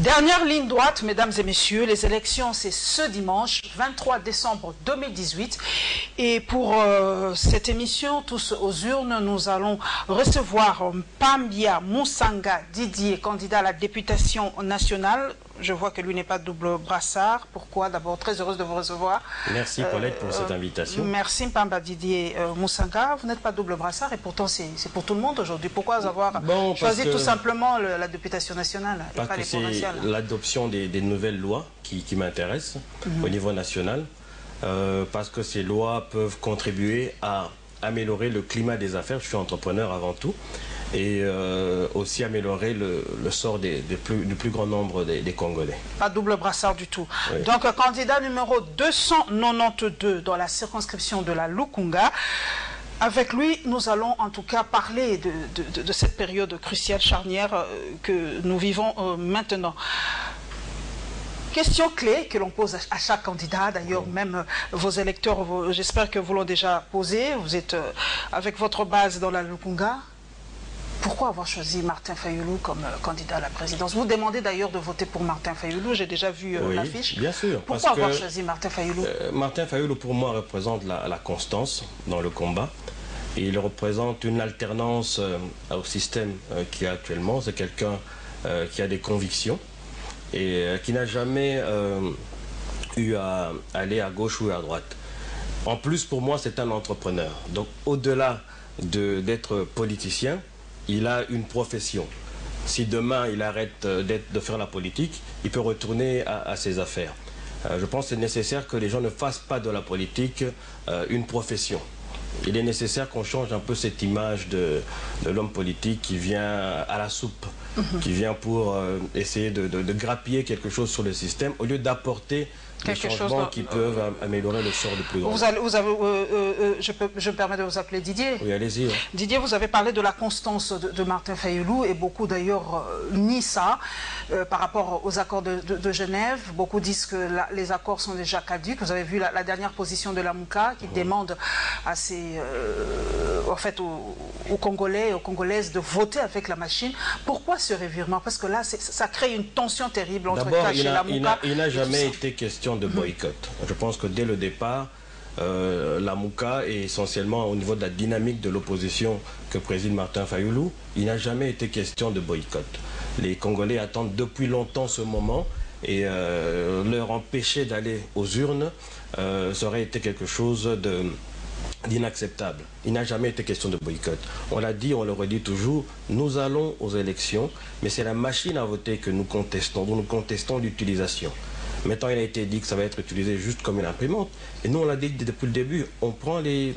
Dernière ligne droite, mesdames et messieurs, les élections c'est ce dimanche 23 décembre 2018 et pour cette émission Tous aux urnes, nous allons recevoir Mpambia Musanga Didier, candidat à la députation nationale. Je vois que lui n'est pas double brassard. Pourquoi? D'abord, très heureuse de vous recevoir. Merci Paulette pour cette invitation. Merci Mpambia Didier Musanga. Vous n'êtes pas double brassard et pourtant c'est pour tout le monde aujourd'hui. Pourquoi avoir choisi tout simplement la députation nationale et pas les provinciales? L'adoption des nouvelles lois qui m'intéressent au niveau national, parce que ces lois peuvent contribuer à améliorer le climat des affaires. Je suis entrepreneur avant tout. Et aussi améliorer le sort du plus grand nombre des Congolais. Pas double brassard du tout. Oui. Donc, candidat numéro 292 dans la circonscription de la Lukunga. Avec lui, nous allons en tout cas parler de cette période cruciale, charnière que nous vivons maintenant. Question clé que l'on pose à chaque candidat, d'ailleurs même vos électeurs, j'espère que vous l'ont déjà posé. Vous êtes avec votre base dans la Lukunga. Pourquoi avoir choisi Martin Fayulu comme candidat à la présidence? Vous demandez d'ailleurs de voter pour Martin Fayulu, j'ai déjà vu l'affiche. Bien sûr. Pourquoi avoir choisi Martin Fayulu? Martin Fayulu, pour moi, représente la constance dans le combat. Et il représente une alternance au système qui est actuellement. C'est quelqu'un qui a des convictions et qui n'a jamais eu à aller à gauche ou à droite. En plus, pour moi, c'est un entrepreneur. Donc, au-delà d'être politicien, il a une profession. Si demain il arrête de faire la politique, il peut retourner à ses affaires. Je pense que c'est nécessaire que les gens ne fassent pas de la politique une profession. Il est nécessaire qu'on change un peu cette image de l'homme politique qui vient à la soupe, qui vient pour essayer de grappiller quelque chose sur le système au lieu d'apporter des changements qui peuvent améliorer le sort du plus grand. Je me permets de vous appeler Didier. Oui, allez-y. Ouais. Didier, vous avez parlé de la constance de Martin Fayulu et beaucoup d'ailleurs nient ça par rapport aux accords de Genève. Beaucoup disent que les accords sont déjà caducs. Vous avez vu la dernière position de la MOUCA qui demande à aux Congolais et aux Congolaises de voter avec la machine. Pourquoi ce revirement? Parce que là, ça crée une tension terrible entre Kash et la MOUCA. Il n'a jamais été question de boycott. Je pense que dès le départ, la MOUCA est essentiellement au niveau de la dynamique de l'opposition que préside Martin Fayulu. Il n'a jamais été question de boycott. Les Congolais attendent depuis longtemps ce moment et leur empêcher d'aller aux urnes, ça aurait été quelque chose d'inacceptable. Il n'a jamais été question de boycott. On l'a dit, on le redit toujours, nous allons aux élections, mais c'est la machine à voter que nous contestons, dont nous contestons l'utilisation. Maintenant, il a été dit que ça va être utilisé juste comme une imprimante. Et nous, on l'a dit depuis le début, on prend les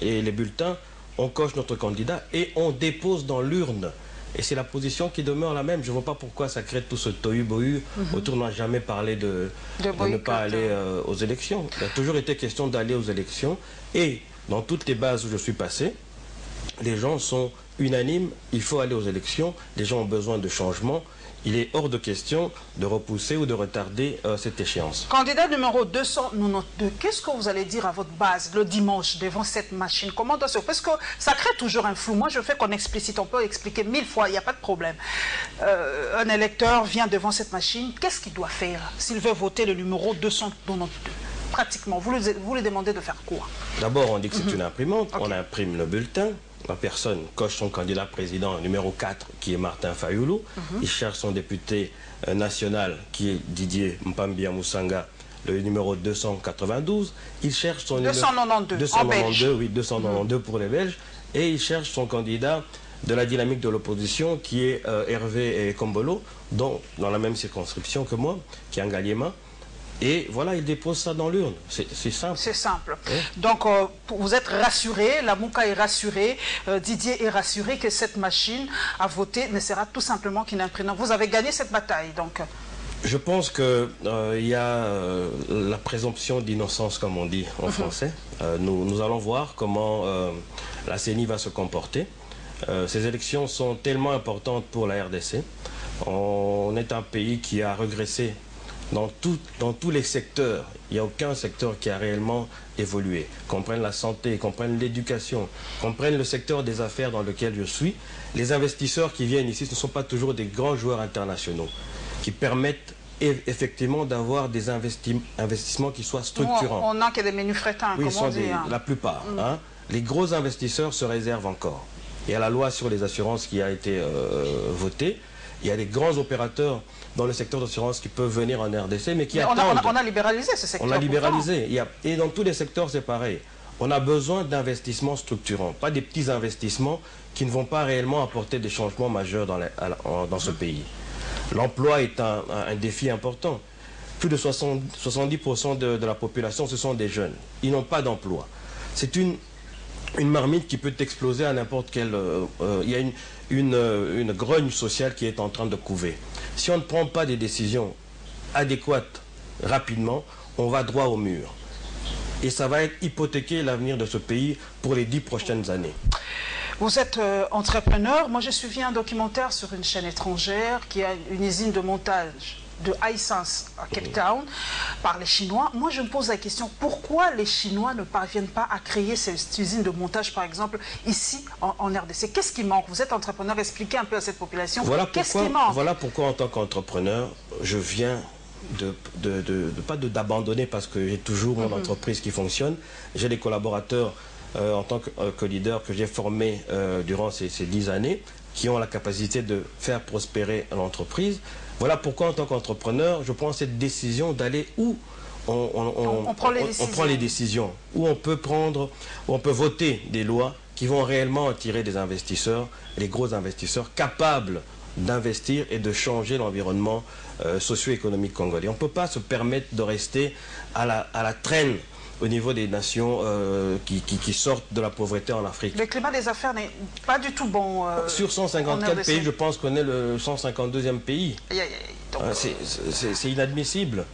bulletins, on coche notre candidat et on dépose dans l'urne. Et c'est la position qui demeure la même. Je ne vois pas pourquoi ça crée tout ce tohu-bohu. Autour, on n'a jamais parlé de ne pas aller aux élections. Il a toujours été question d'aller aux élections. Et dans toutes les bases où je suis passé, les gens sont unanimes. Il faut aller aux élections. Les gens ont besoin de changement. Il est hors de question de repousser ou de retarder cette échéance. Candidat numéro 292, qu'est-ce que vous allez dire à votre base le dimanche devant cette machine? Comment doit se faire? Parce que ça crée toujours un flou. Moi, je fais qu'on explicite. On peut expliquer 1000 fois, il n'y a pas de problème. Un électeur vient devant cette machine. Qu'est-ce qu'il doit faire s'il veut voter le numéro 292? Pratiquement, vous lui demandez de faire quoi? D'abord, on dit que c'est une imprimante. On imprime le bulletin. La personne coche son candidat président numéro 4, qui est Martin Fayulu. Il cherche son député national, qui est Didier Mpambia Musanga, le numéro 292. Il cherche son 292, 292, oui, 292 pour les Belges. Et il cherche son candidat de la dynamique de l'opposition, qui est Hervé Kombolo, dans la même circonscription que moi, qui est Ngaliema. Et voilà, il dépose ça dans l'urne. C'est simple. C'est simple. Oui. Donc, vous êtes rassuré, la Mouka est rassurée, Didier est rassuré que cette machine à voter ne sera tout simplement qu'une imprimante. Vous avez gagné cette bataille, donc. Je pense qu'il y a la présomption d'innocence, comme on dit en français. Nous allons voir comment la CENI va se comporter. Ces élections sont tellement importantes pour la RDC. On est un pays qui a régressé dans tous les secteurs. Il n'y a aucun secteur qui a réellement évolué. Qu'on prenne la santé, qu'on prenne l'éducation, qu'on prenne le secteur des affaires dans lequel je suis. Les investisseurs qui viennent ici, ce ne sont pas toujours des grands joueurs internationaux qui permettent effectivement d'avoir des investissements qui soient structurants. On n'a que des menus frétins, oui, comme on dit. La plupart. Hein. Les gros investisseurs se réservent encore. Il y a la loi sur les assurances qui a été votée. Il y a des grands opérateurs dans le secteur d'assurance qui peuvent venir en RDC, mais qui attendent. On a libéralisé ce secteur. On a libéralisé. Et dans tous les secteurs, c'est pareil. On a besoin d'investissements structurants, pas des petits investissements qui ne vont pas réellement apporter des changements majeurs dans ce pays. L'emploi est un défi important. Plus de 70% de la population, ce sont des jeunes. Ils n'ont pas d'emploi. C'est une marmite qui peut exploser à n'importe quel... il y a une grogne sociale qui est en train de couver. Si on ne prend pas des décisions adéquates rapidement, on va droit au mur. Et ça va hypothéquer l'avenir de ce pays pour les 10 prochaines années. Vous êtes entrepreneur. Moi, j'ai suivi un documentaire sur une chaîne étrangère qui a une usine de montage de Hisense à Cape Town par les Chinois. Moi, je me pose la question, pourquoi les Chinois ne parviennent pas à créer cette usine de montage, par exemple, ici en RDC? Qu'est-ce qui manque? Vous êtes entrepreneur, expliquez un peu à cette population. Qu'est-ce qui manque? Voilà pourquoi, en tant qu'entrepreneur, je viens pas d'abandonner parce que j'ai toujours mon entreprise qui fonctionne. J'ai des collaborateurs en tant que leader que j'ai formés durant ces 10 années qui ont la capacité de faire prospérer l'entreprise. Voilà pourquoi, en tant qu'entrepreneur, je prends cette décision d'aller où on prend les décisions, où on peut voter des lois qui vont réellement attirer des investisseurs, les gros investisseurs capables d'investir et de changer l'environnement socio-économique congolais. On ne peut pas se permettre de rester à la traîne au niveau des nations qui sortent de la pauvreté en Afrique. Le climat des affaires n'est pas du tout bon. Sur 154 pays, je pense qu'on est le 152e pays. C'est inadmissible.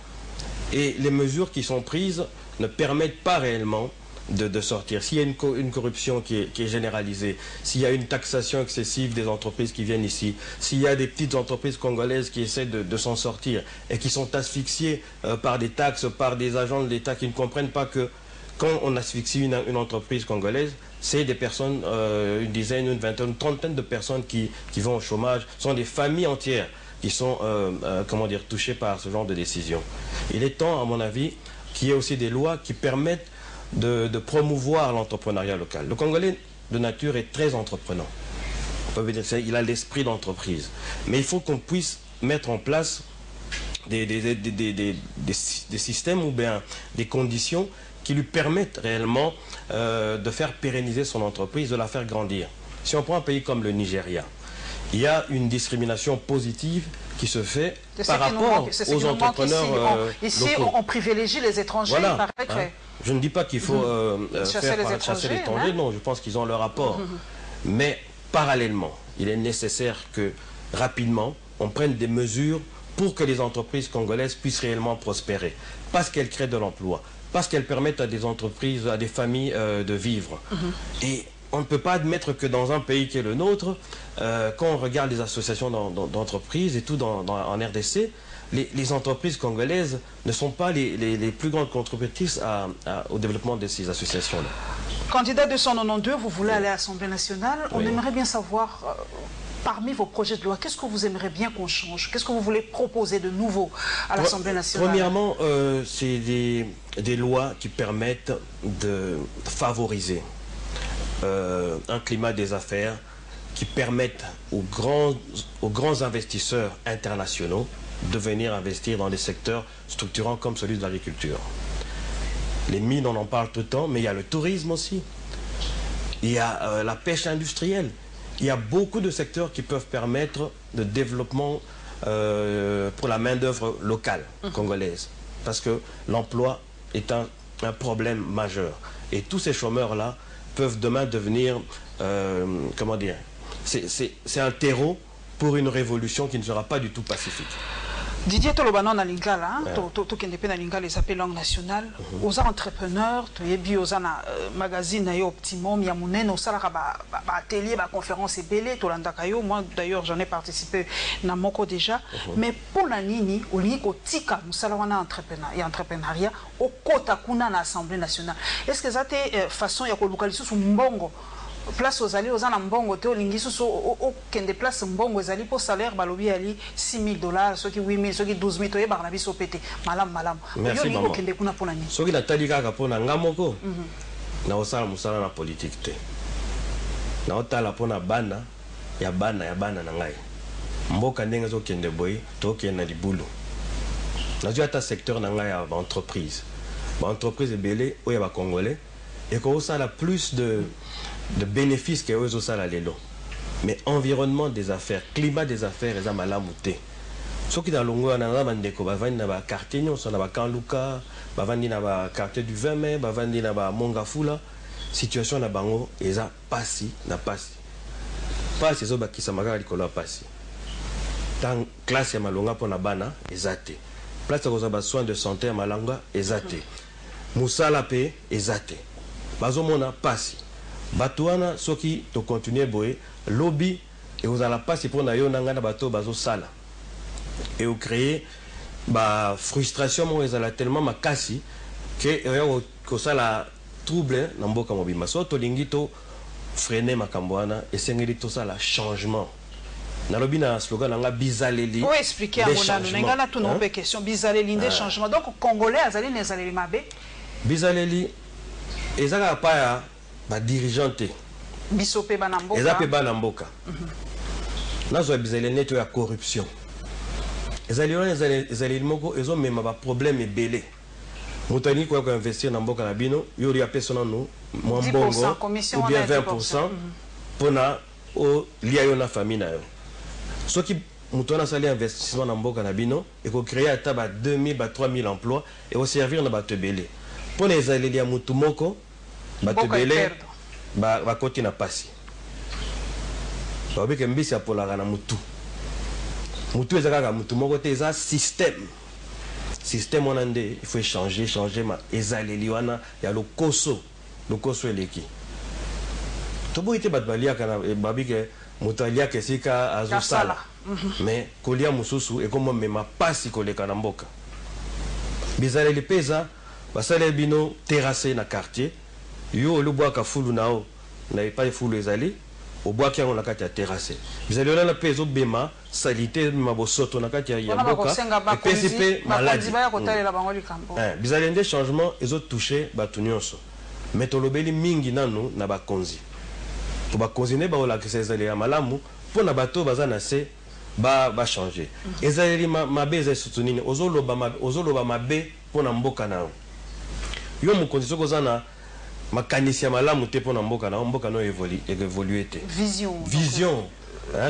Et les mesures qui sont prises ne permettent pas réellement de sortir. S'il y a une corruption qui est généralisée, s'il y a une taxation excessive des entreprises qui viennent ici, s'il y a des petites entreprises congolaises qui essaient de s'en sortir et qui sont asphyxiées par des taxes, par des agents de l'État qui ne comprennent pas que quand on asphyxie une entreprise congolaise, c'est des personnes, une dizaine, une vingtaine, une trentaine de personnes qui vont au chômage. Ce sont des familles entières qui sont touchées par ce genre de décision. Il est temps, à mon avis, qu'il y ait aussi des lois qui permettent de promouvoir l'entrepreneuriat local. Le Congolais de nature est très entreprenant. On peut dire ça, il a l'esprit d'entreprise. Mais il faut qu'on puisse mettre en place des systèmes ou bien des conditions qui lui permettent réellement de faire pérenniser son entreprise, de la faire grandir. Si on prend un pays comme le Nigeria, il y a une discrimination positive qui se fait par rapport aux entrepreneurs ici, locaux. On privilégie les étrangers. Voilà, je ne dis pas qu'il faut chasser les étrangers, non, je pense qu'ils ont leur apport. Mais parallèlement, il est nécessaire que rapidement, on prenne des mesures pour que les entreprises congolaises puissent réellement prospérer. Parce qu'elles créent de l'emploi, parce qu'elles permettent à des entreprises, à des familles de vivre. Et on ne peut pas admettre que dans un pays qui est le nôtre, quand on regarde les associations d'entreprises et tout en RDC, les entreprises congolaises ne sont pas les plus grandes contributrices au développement de ces associations-là. Candidat 292, vous voulez aller à l'Assemblée nationale. On aimerait bien savoir, parmi vos projets de loi, qu'est-ce que vous aimeriez bien qu'on change? Qu'est-ce que vous voulez proposer de nouveau à l'Assemblée nationale? Premièrement, c'est des lois qui permettent de favoriser un climat des affaires qui permettent aux grands investisseurs internationaux de venir investir dans des secteurs structurants comme celui de l'agriculture. Les mines, on en parle tout le temps, mais il y a le tourisme aussi. Il y a la pêche industrielle. Il y a beaucoup de secteurs qui peuvent permettre de développement pour la main-d'œuvre locale congolaise. parce que l'emploi est un problème majeur. Et tous ces chômeurs-là peuvent demain devenir, comment dire, c'est un terreau pour une révolution qui ne sera pas du tout pacifique. Didier Tolobano na lingala, to kende pe na lingala les appels langue nationale, aux entrepreneurs, to yebi aux na magazine na yo optimum ya munene au sala ba atelier ba conférence ebele to landaka yo, moi d'ailleurs j'en ai participé na moko déjà, mais pour la nini au lingi ko tika musala wana entrepreneuriat au kota kuna na assemblée nationale. Est-ce que ça te façon ya ko localiser sur mbongo place aux alliés aux mbongo te olingi susu okende place mbongo ezali pour salaire balobi ali $6,000 ceux qui 8,000 ceux qui 12,000 to yeba na biso pété malam yo lingo kende kuna pona ni soki natali kaka pona ngamoko na osala musala na politique te na otala pona bana ya bana na ngai mboka ndenge zo kende boy to kende libulu na jo ata secteur na ngai ya entreprise ebele oya ba congolais et ko osala plus de bénéfices que eux aussi à l'élo. Mais environnement des affaires, climat des affaires, ils ont mal à monter. Ceux qui dans l'ongo on a mandeko, bavandi na ba quartier nyo, on a ba Kanluka, bavandi na ba quartier du 20 mai, bavandi na ba Mongafula. Situation na bango, ils a passi na passi. Passi zo ba kisamaka likolo passi. Tant classe ya malonga pona bana, ezate. Place ko za ba soins de santé ya malanga, ezate. Musala pe ezate. Bazomona passi. Batouana soki to continuer boy lobby et vous allez passer pour na yo nanga na bato bazo sala et vous créer ba frustration mo ezala tellement makasi que ko sala trouble na mboka mobima so to lingi to freiner makamboana et sengeli to sala changement na lobby na slogan nanga bizaleli pour expliquer à mon ami ngana tout nos questions bizaleli des changements donc congolais azali nezaleli mabe bizaleli ezaka pa ya ba dirigeante bisope banamboka ezape banamboka nazo bizaleli neto ya corruption ezali moko ezo mema ba problème ebele mutani ko investir na mboka na bino yori ya persona no mo mbongo ou bien 20% pona o lia yo na famille na yo soki mutona sali investissement na mboka na bino et ko créer ata ba 2000 ba 3000 emplois et au servir na ba tebele pona ezali ya mutu moko batebele ba koti na pasi babeke mbisi apolaka na mutu ezaka mutu moko te eza système wana nde il faut changer ma ezaleli wana ya lokoso eleki toboyi te bato baliaka na babike mutu aliaka esika azosala mais kolia mosusu ekoma mema pasi koleka na mboka bizaleli mpe eza basaleli bino terrasse na quartier yo olubwaka fulu nao na epai fulu ezali obwaki yango na kati ya terrasse bizali olana mpe ezobema salite mema bosoto na kati ya mboka epesi mpe maladi bizali nde changement ezotouche bato nyonso me tolobeli mingi nanu na bakonzi po bakonzi nde baolakisa ezali ya malamu mpo na bato baza na se bachange ezaleli mabe ezali sutu nini ozoloba mabe mpo na mboka nao yo mokonzi soki oza na makanisi ya malamu te pona mboka na mboka no évoluer te vision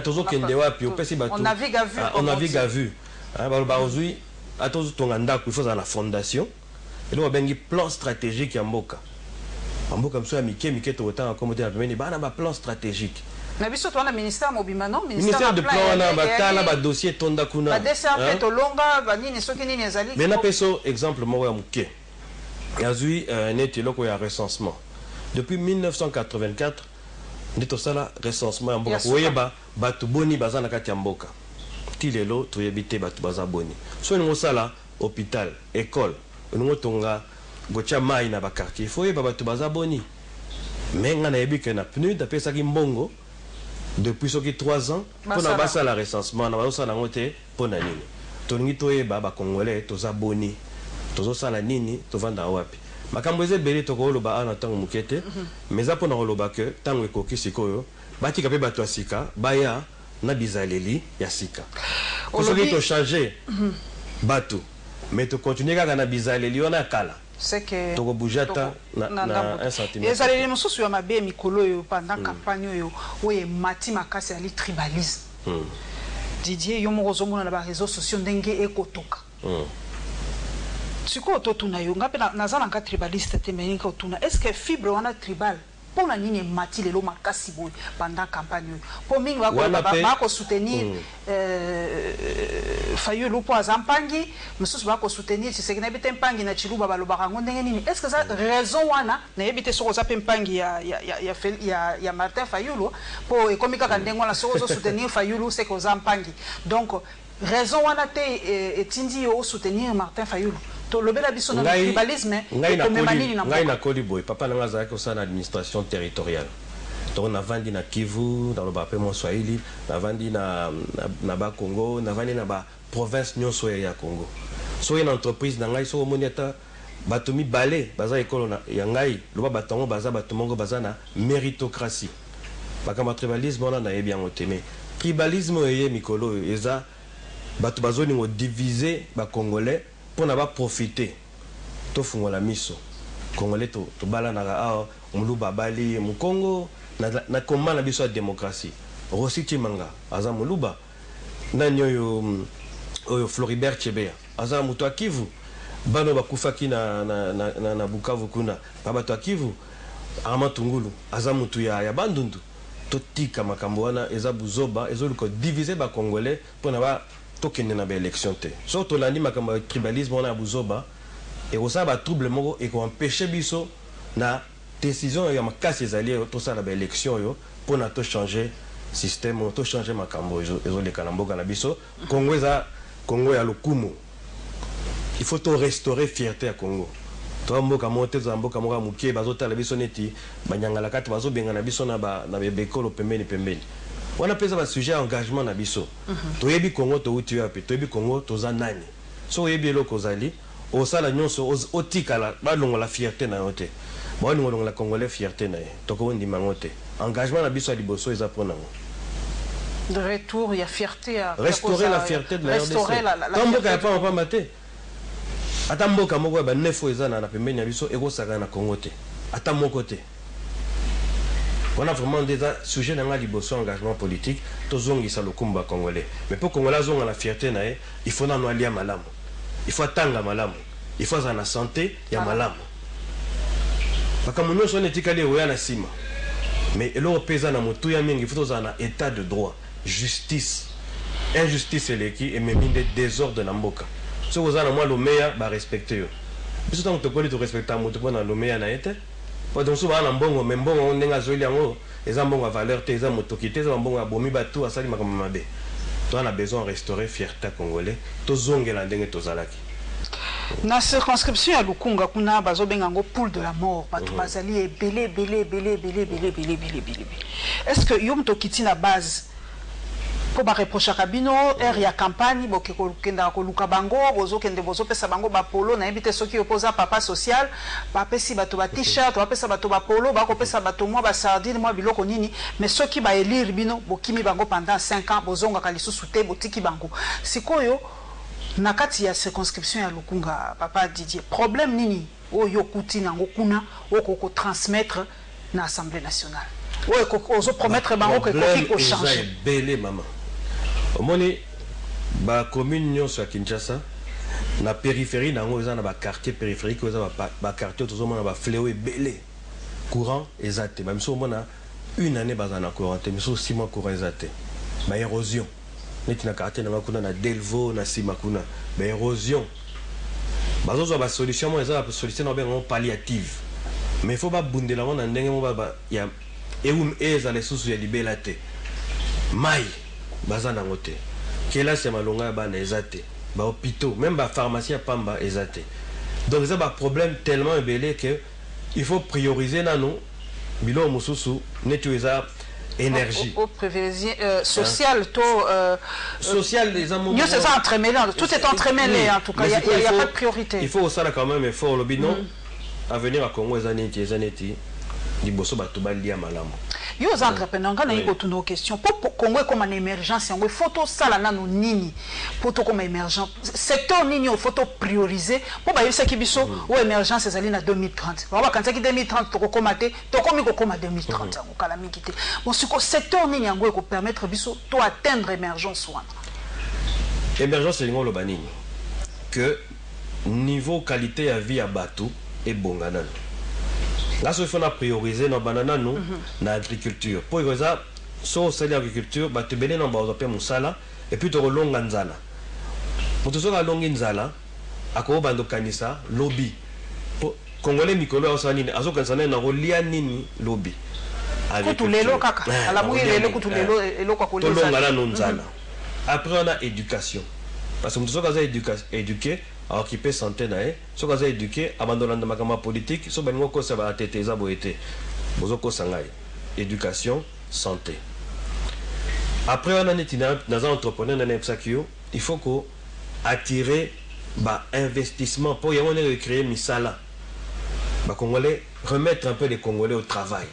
tozo kende wapi opesi bato on navigue à vue ba ozui atozo tonga ndako il faut za la fondation et donc bengi plan stratégique ya mboka mso ya mike to otanga comme te na pemeni bana ba plan stratégique na biso to na ministère mobima non ministère de plan na batala ba dossier tonda kuna ba DCA to longa ba nini soki nini ezali mais na peso exemple moko ya muke yazui net loko ya recensement depuis 1984 ndito sala recensement ya mboka koyeba batu boni baza na kati ya mboka tilelo toyebite batu baza boni so ningo sala hôpital école ningo tonga gocha mai na ba quartier foyeba batu baza boni menga na yebike na PNUD apesaki mbongo depuis soki 3 ans pona basala recensement na basala ngote pona nini tolingi toyeba ba congolais toza boni tozosala nini tovanda wapi makambo ezebele tokoloba ana tango mukete mais za pona koloba ke tango ekoki sikoyo batika pe bato asika baya na bizaleli ya sika soki to changer bato mais to continuer kaka na bizaleli wana kala c'est que toko bujata na 1 cm ezaleli mosusu ya mabe mikolo yo pendant campagne yo oye mati makasi ali tribalisme Didier yo moko zomona na ba réseaux sociaux ndenge ekotoka siko totuna yo ngape nazana nka tribaliste temeninka otuna est-ce que fibre wana tribal pour la ligne mati lelo makasi boy pendant campagne pour mingi bako soutenir Fayulu po azampangi mususu bako soutenir Tshisekedi bite mpangi na Chiluba balobaka ndenge nini est-ce que ça raison wana na yebite soko za mpangi ya Martin Fayulu po ekomika ka ndenge wana soko zo soutenir Fayulu c'est que zampangi donc raison wana te etindi yo soutenir Martin Fayulu le bel abisso dans le tribalisme ngai na koli boy papa nanga za ko sana administration territoriale donc na vandi na Kivu dans le bapé mon Swahili na vandi na ba Congo na vandi na ba province nyonso ya Congo so une entreprise na ngai so moniata batomi balé baza ekolo na ya ngai loba batongo baza batomongo baza na méritocratie bakama tribalisme on a bien oteme tribalisme eye mikolo eza bato bazoni ngo diviser ba congolais pour na ba profiter to fungola miso congolais to bala na a muluba bali mu Congo na komana biso ya démocratie Rossi Chimanga aza muluba na nyoyo oyo Floribert Chebeya aza muto Kivu bano bakufaki na Bukavu kuna babato Kivu Amatungulu aza mutu ya bandundu totika makambo wana eza buzoba ezoliko diviser ba congolais pour na ba tokende na ba élection te surtout landi makambo tribalisme wana buzoba et ça ba trouble moko et ko empêcher biso na décision ya makasi ezali to ça la ba élection yo pour na to changer système to changer makambo ezoleka na mboka na biso Congo eza Congo ya lokumu il faut to restaurer fierté à Congo to mboka monte za mboka moka mukie bazotala biso neti banyangala kati bazobenga na biso na bekolo pembeni wana pesa ba sujet engagement na biso to yebi Congo to uti yape to yebi Congo to za nani so yebi eloko zali o sala nyonso otikala balongo la fierté na yote ba longo la congolais fierté na ye to ko ndima ngote engagement na biso a liboso eza pona de retour il y a fierté à restaurer la fierté de la RDC tamboka ya pa maté ata mboka moko ba nefo eza na pembeni ya biso ekosaka na Congo te ata moko te on a vraiment des sujets dans la liboso engagement politique tozongisa lokumba congolais mais pour congolais zonga la fierté na ye il faut na noalia malamu il faut tanga malamu il faut za na santé ya malamu bakamuno so netikali oya na sima mais elo pesa na mutu ya mingi il faut za na état de droit justice injustice eleki et même des désordres na mboka so za na moi le meilleur ba respecter yo biso tant que to to respecter mutu pona le meilleur na été donc souvent na mbongo mais mbongo ndenga zoli yango eza mbongo valeur te eza motokite eza mbongo ya bomi batu asali makambo mabe to on a besoin de restaurer fierté congolais to zongela ndenge tozalaki na circonscription ya Lukunga kuna bazobenga ngo poule de la mort batu bazali ebele est-ce que yo mtokiti na base pour ba reprocher kabino air ya campagne boke ko kenda ko luka bango bozo kende bozo pesa bango ba polo na ebite soki opoza papa social ba pesi bato ba t-shirt ba pesa bato ba polo ba ko pesa bato mo ba sardine mo biloko nini mais soki ba élire bino bokimi bango pendant 5 ans bozonga kalisusu te botiki bango sikoyo na kati ya circonscription ya Lukunga papa Didier problème nini oyo kuti nango kuna okoko transmettre na assemblée nationale oyo promettre bango que koki ko changer belé maman omoni ba commune nyonso ya Kinshasa na périphérie nango eza na ba quartier périphérique eza ba quartier tozomona ba fléau ebele courant ezate même so mona une année bazana courant mais so 6 mois courant ezate ba érosion neti na quartier na kuna na Delvaux na Simakuna ba érosion bazozo ba solution mo eza ba solution na bengo palliative mais il faut pas bundela na ndenge mo ba ya eza les sous ya libela te mai bazana ngote kela se malonga ba na ezate ba hôpitaux même ba pharmacie pamba ezate donc ça ba problème tellement ébélé que il faut prioriser nano bilo mususu netu eza énergie au privilégier social to social les amours c'est ça entremêlé tout est entremêlé en tout cas il y a pas de priorité il faut ça quand même effort le binon à venir à Congo ezaneti liboso bato balia malamu yo za entrepreneur ngana yiko tuno question pour Congo comme en émergence yango photo sala nanu nini poto comme émergent secteur nini au photo prioriser pour ba yesa kibiso ou émergence ezali na 2030 ba kanza ki 2030 to komate to komi ko koma 2030 yango kala mikite bon siko secteur nini yango ko permettre biso to atteindre émergence wana émergence lingo lo banini que niveau qualité à vie à bateau et bon ganan. Là, il faut prioriser nos bananes nous dans l'agriculture. Pour ça, si on sait l'agriculture, tu bénis dans le moussala et puis tu as long nzala. Pour tout ça, long nzala, à quoi bando kanisa lobby. Congolais mikolo osanini azokansana na rolia nini lobby. Kutulelo kaka. Ala mouye lelo kutulelo elo kwa koleza. Tolonga la nzala. Après on a éducation. Parce que tout ça quand éduqué à occuper santé nae, so quand éduqué abandonner dans makama politique, so bengo ko ça va tété za boité. Bozoko sangai. Éducation, santé. Après on a dans un entrepreneur dans Epsakio, il faut qu'on attire bah investissement pour y avoir créer misala. Bah Congolais remettre un peu les Congolais au travail.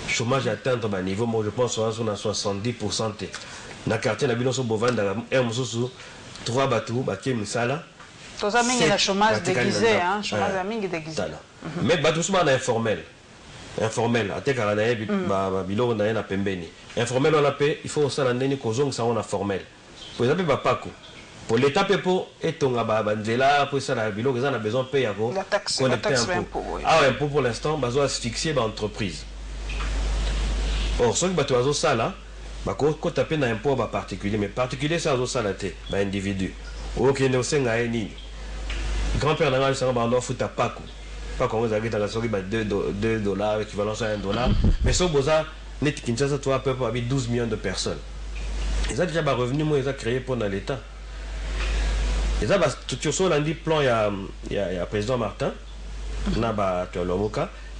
Chômage atteindre bah niveau, moi je pense qu'on a 70%. Dans le quartier, on a besoin de 3 bateaux, bah qui est misala. Tous les amis, le chômage déguisé, hein, chômage amis déguisé. Mais bateau souvent informel. Informel, à tel qu'à la bah bilo on a un pembeni. Informel on a payé, il faut aussi l'année ni causons ça on a formel. Pour exemple bah pas quoi. Pour l'État pour et ton banzela pour ça la bilo que ça a besoin de payer la taxe impôt. Ah ouais, pour l'instant bazo asphyxier ba entreprise. Or ceux qui bateau ça là, bah quand taper dans impôt ba particulier mais particulier ça ça la té ba individu. OK ne senga ni. Grand-père dans ça ba on fout à pas quoi. Pas comme vous avez dans la série bah $2 équivalent à $1. Mais ce boza net Kinshasa toi peu avec 12 millions de personnes. Ils ont déjà ba revenu moi ils ont créé pour dans l'État. Et ça, tout ça, on a dit plan, il y a président Martin, on a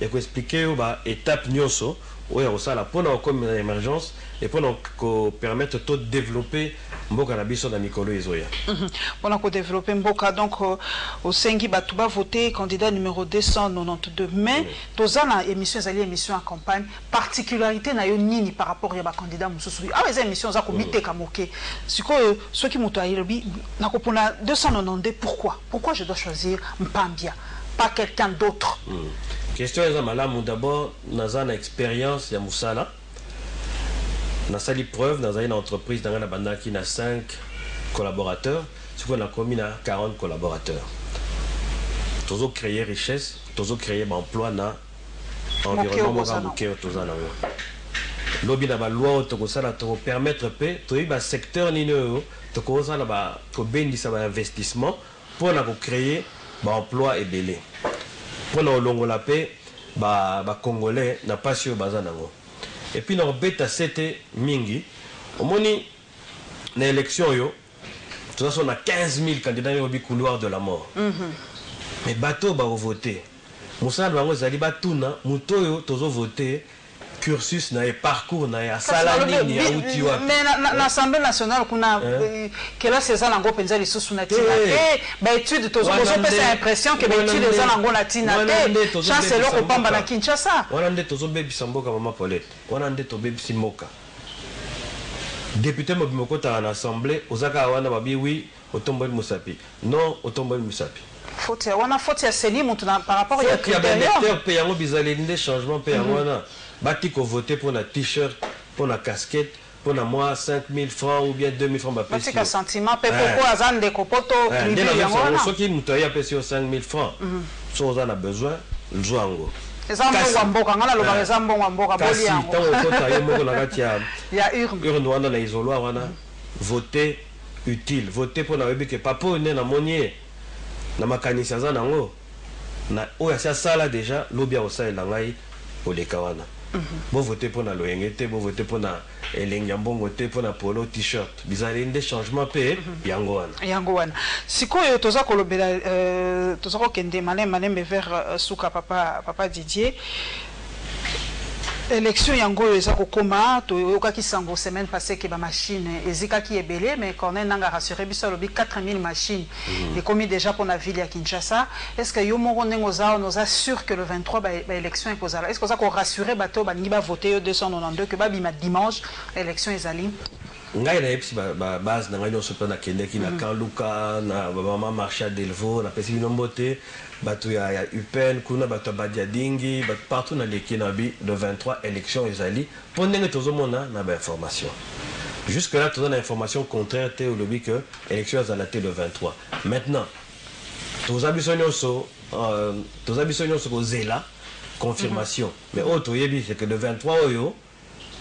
il faut expliquer l'étape nyonso, où il y a ça, pour une émergence et pour permettre de développer Mboka na biso na mikolo ezoya. Pour développer Mboka, donc au Sengi Batouba voté candidat numéro 292. Mais tous les émissions, les émissions en campagne, particularité na yo nini par rapport à candidat Moussoussou. Ah les émissions za komite kamoke. C'est que ceux qui m'ont aïrobi na kopona 292 pourquoi? Pourquoi je dois choisir Mpambia, pas quelqu'un d'autre? Question est malamu d'abord naza na expérience ya Moussala. Dans sa preuve, dans une entreprise, dans une bande qui a 5 collaborateurs, ce qu'on a commis à 40 collaborateurs. Tous ont créé richesse, tous ont créé emploi dans l'environnement de Lobby na ba loi to permettre pe secteur ni no to ko ça ba ko bendisa ba investissement pour na créer ba emploi et belé. Pour na longo la paix ba congolais na pas sur bazanango. Et puis dans bêta c'était mingi au moni na élection yo de toute façon on a 15 000 candidats au couloir de la mort. Mais bateau ba voter Moussa bango zali batuna mutoyo tozo voter cursus na parcours na ya salani ni ya utiwa. Mais l'Assemblée nationale kuna que là c'est ça lango penza lisusu na tina ba étude tozo pesa impression que ba étude za lango na tina chancellor ko pamba na Kinshasa. Wana nde tozo bebi samboka mama Paulette. Wana nde to bebi simoka. Député mobimoko ta na assemblée ozaka wana babi oui otomboli Musapi. Non otomboli Musapi. Faut wana faut ya seli mutu par rapport ya critère payango bizalé des changements payango wana. Bati ko voter pour un t-shirt, pour une casquette, pour moi 5 000 francs ou bien 2 000 francs. Bati ka sentiment pe pourquoi azan de kopoto tribu yango. Ceux qui mutoya pesi 5 000 francs. Si on a besoin, le joango. Ezambo mboka ngala loba ezambo mboka boli yango. Kasi tango kota yo moko na kati ya urne wana na isoloir wana voter utile, voter pour na webi ke papo ne na monier na makanisi za nango. Na oya sala déjà lobia osala ngai oleka wana. Bon voter pour la loyauté, bon voter pour la Elengyambon, voter pour la polo t-shirt. Bizarre des changements payés, yangoan. Yangoan. Si quoi toza kolobela toza ko kende malem vers suka papa Didier. Élection yango eza kokoma to yokaki sango semaine passée que ba machine ezika ki ebelé mais qu'on nanga rassuré biso lobi 4000 machines et commis déjà pour la ville à Kinshasa. Est-ce que yo moko nengo za nous assure que le 23 ba élection ekozala? Est-ce que ça ko rassurer bato ba ngi ba voter 292 que ba bima dimanche élection ezali? Ngai na epsi ba base na ngai no sopa na kende ki na Kanluka na ba mama marché Delvaux na pesi nombote bato ya UPN kuna bato badia dingi bato partout na l'équinabi le 23 élection ezali pour ndenge tozomona na ba information jusque là tozo na information contraire te au lobby que élection ezala te le 23. Maintenant tous abissonioso ko zela confirmation mais autre yebi c'est que le 23 oyo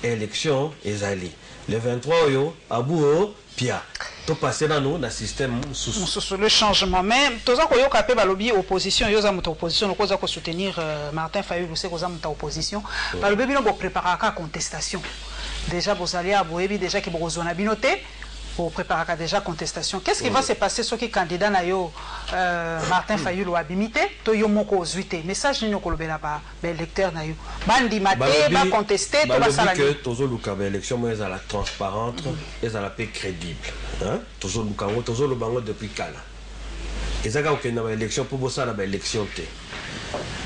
élection ezali le 23 oyo abuo pia to passer dans nous dans système sous le changement même toza ko yoka pe balobi opposition yoza muta opposition ko za ko soutenir Martin Fayulu c'est ko za muta opposition balobi bino bo préparer ka contestation déjà vous allez aboyebi déjà ki bozona binoté pour préparer déjà contestation. Qu'est-ce qui va se passer sur qui candidat na yo Martin Fayulu abimité to yo moko ozuité message ni ko lobela ba électeur na yo bandi maté ba contester to ba sala que tozo luka ba élection moi za la transparente et za la paix crédible hein tozo luka ngo tozo lo bango depuis kala ezaka ko na ba élection pour bossa na ba élection té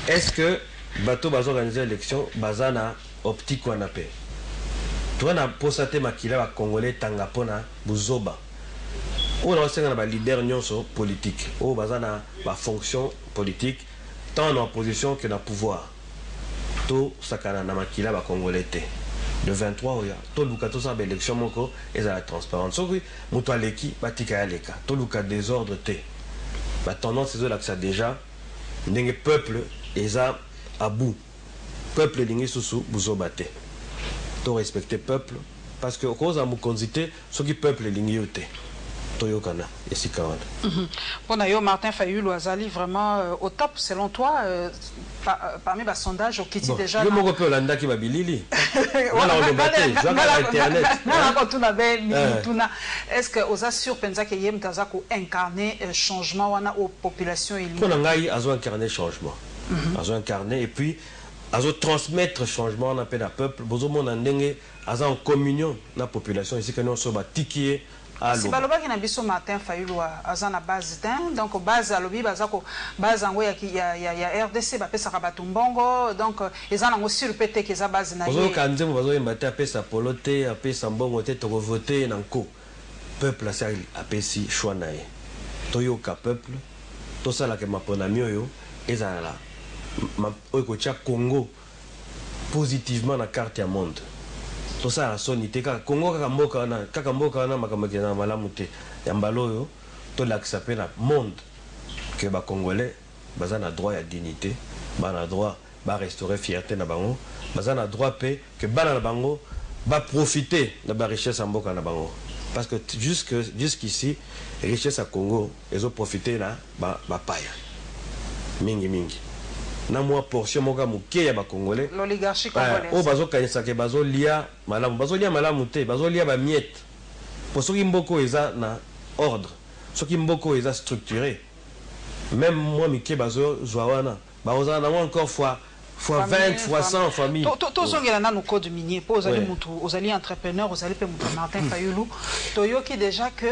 est-ce que bato bazo organiser élection bazana optique wana paix toi na posate makila ba congolais tanga pona buzoba on a aussi un leader nyonso politique o bazana ba fonction politique tant en opposition que dans pouvoir to sakana na makila ba congolais té le 23 oya to luka to sa ba élection moko et la transparence so muto aleki batika ya leka to luka désordre té ba tendance c'est là que ça déjà ndenge peuple eza à bout peuple lingi susu buzoba té to respecter peuple parce que cause à mukonzité ce qui peuple l'ignote toyokana et si kawana bon yo Martin Fayulu azali vraiment au top selon toi parmi les sondages au kiti déjà yo moko pe olanda ki babilili voilà on débattait je vais internet na tout na be tuna est-ce que aux assure penza que yem taza ko incarner changement wana aux populations il on ngai azo incarner changement azo incarner et puis azo transmettre changement na peine à peuple bozo mona ndenge aza en communion na population ici que nous sommes tikié à si baloba ki na biso Martin Fayulu aza na base d'un donc base alobi bazako base ngo ya RDC ba pesa ka batumbongo donc eza na ngo sur pété que za base na ye bozo kanze mo bazo yemba te pesa polote apesa mbongo te to voter na nko peuple a sali apesi choix na ye toyoka peuple to sala ke mapona mioyo eza la oikocha Congo positivement na carte ya monde tout ça la sonité Congo kaka mboka na makamaki na malamu te ya mbaloyo to l'accepter na monde que ba congolais baza na droit ya dignité ba na droit ba restaurer fierté na bango baza na droit pe que bana na bango ba profiter de ba richesse mboka na bango parce que jusqu'ici richesse à Congo ils ont profité là ba paya mingi na moi portion moka muke ya ba congolais l'oligarchie congolaise o bazo kanisa ke bazo lia malamu te bazo lia ba miette pour ceux qui mboko eza na ordre ceux qui mboko eza structuré même moi mike bazo zwawana bazo na moi encore fois 20 fois 100 familles to zongela na no code minier pour ozali mutu ozali entrepreneur ozali pe mutu Martin Fayulu toyoki déjà que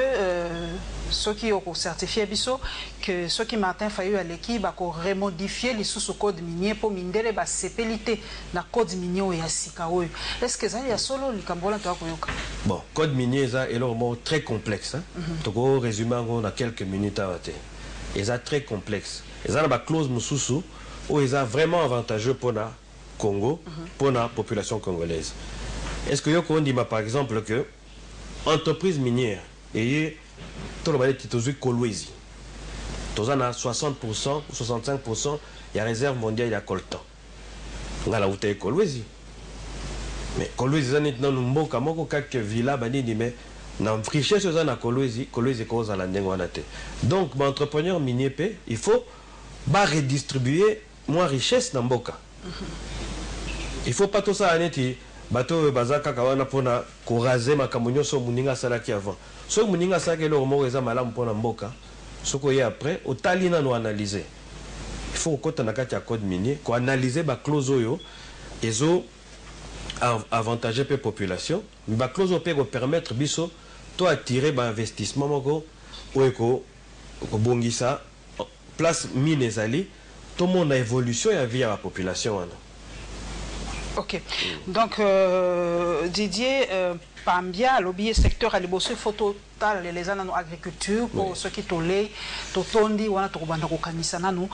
ceux qui ont certifié biso que ceux qui Martin Fayulu à l'équipe a remodifié les sous code minier pour mindele ba sepelité na code minier ya sika oyo est-ce que ça y a solo likambola to akoyoka bon code minier ça est vraiment très complexe hein to go résumer en quelques minutes à té et ça très complexe et ça na ba clause mususu où ils sont vraiment avantageux pour la Congo, pour la population congolaise. Est-ce que vous dit par exemple que entreprise minière et tout le monde est aux Kolwezi, tous en a 60% ou 65%, il y a réserve mondiale, il y a coltan. On a la route Kolwezi. Mais Kolwezi, il y a un mboka moko quelques villas, mais dans richesse aux en Kolwezi cause à la ndengoanate. Donc, l'entrepreneur minier, il faut redistribuer moins richesse dans mboka. Il faut pas tout ça aneti bato bazaka kawana pona ko raser makamunyo so muninga salaki avant. So muninga salaki lo mo eza malamu pona mboka. Soko ye après otalina no analyser. Il faut kota na kati ya code minier ko analyser ba clause oyo ezo avantager pe population. Ba clause peut permettre biso to attirer ba investissement moko o ko bongisa place mine ezali tout le monde a évolution et a vie à la population. Ok. Donc, Didier Pambia, lobby secteur à l'ébosser photo les années agriculture pour ceux qui tolé, totondi, ou maintenant,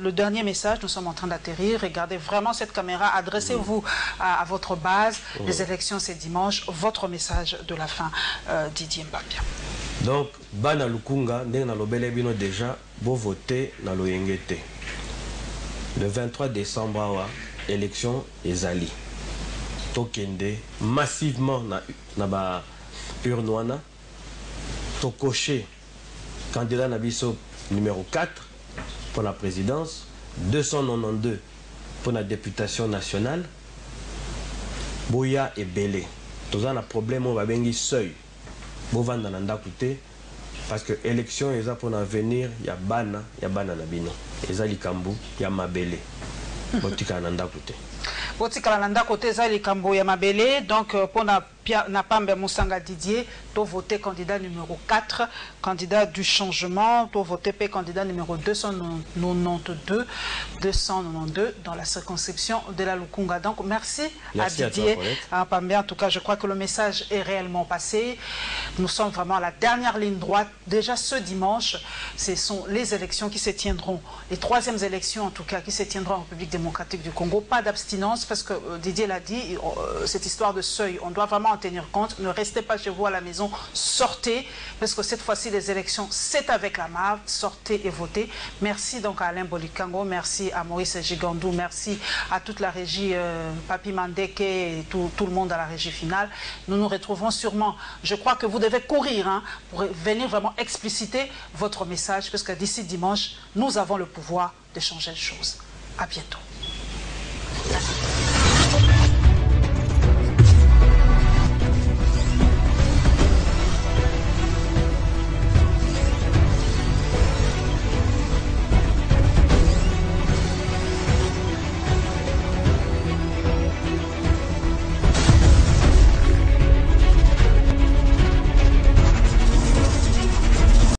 le dernier message, nous sommes en train d'atterrir. Regardez vraiment cette caméra. Adressez-vous à votre base. Les élections, c'est dimanche. Votre message de la fin, Didier Pambia. Donc, bana lukunga, ndenge na lobele bino déjà, bo voter na loyengete. Le 23 décembre, élection ezali. Tokende massivement na ba urnoana. Tokoché candidat nabiso numéro 4 pour la présidence, 292 pour la députation nationale. Boya et Belé. Tous un problème on va bengi seuil. Bovanda nanda koute parce que élection eza pour l'avenir, il y a bana nabino. Eza likambu, il y a mabele. Botika nanda koute. Botika nanda kote eza likambu ya mabele. Donc pour na Pambe Moussanga Didier, tu voté candidat numéro 4, candidat du changement, tu voté candidat numéro 292 dans la circonscription de la Lukunga. Donc merci à Didier, à Pambe. En tout cas, je crois que le message est réellement passé. Nous sommes vraiment à la dernière ligne droite. Déjà ce dimanche, ce sont les élections qui se tiendront, les troisièmes élections en tout cas, qui se tiendront en République démocratique du Congo. Pas d'abstinence parce que Didier l'a dit, cette histoire de seuil, on doit vraiment en tenir compte. Ne restez pas chez vous à la maison, sortez, parce que cette fois-ci les élections c'est avec la MAV, sortez et votez. Merci donc à Alain Bolikango, merci à Maurice Gigandou, merci à toute la régie, Papi Mandeke et tout le monde à la régie finale. Nous nous retrouvons sûrement, je crois que vous devez courir pour venir vraiment expliciter votre message, parce que d'ici dimanche, nous avons le pouvoir de changer les choses. À bientôt. Merci.